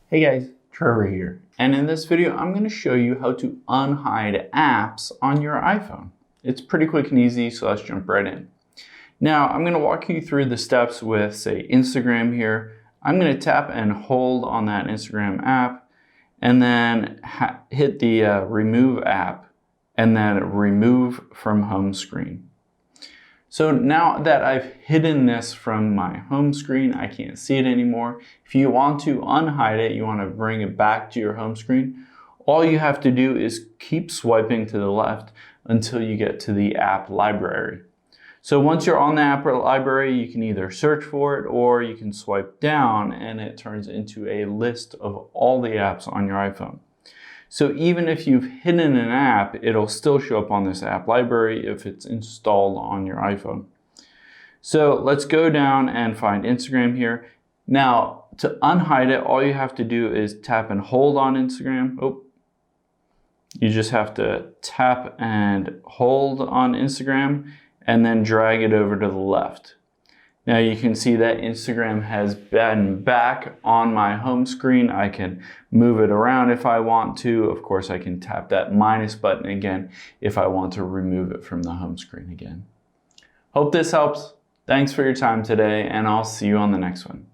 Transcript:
Hey guys, Trevor here. And in this video, I'm going to show you how to unhide apps on your iPhone. It's pretty quick and easy, so let's jump right in. Now, I'm going to walk you through the steps with, say, Instagram here. I'm going to tap and hold on that Instagram app, and then hit the remove app, and then remove from home screen. So now that I've hidden this from my home screen, I can't see it anymore. If you want to unhide it, you want to bring it back to your home screen, all you have to do is keep swiping to the left until you get to the app library. So once you're on the app library, you can either search for it or you can swipe down and it turns into a list of all the apps on your iPhone. So even if you've hidden an app, it'll still show up on this app library if it's installed on your iPhone. So let's go down and find Instagram here. Now, to unhide it, all you have to do is tap and hold on Instagram. You just have to tap and hold on Instagram and then drag it over to the left. Now you can see that Instagram has been back on my home screen. I can move it around if I want to. Of course, I can tap that minus button again if I want to remove it from the home screen again. Hope this helps. Thanks for your time today, and I'll see you on the next one.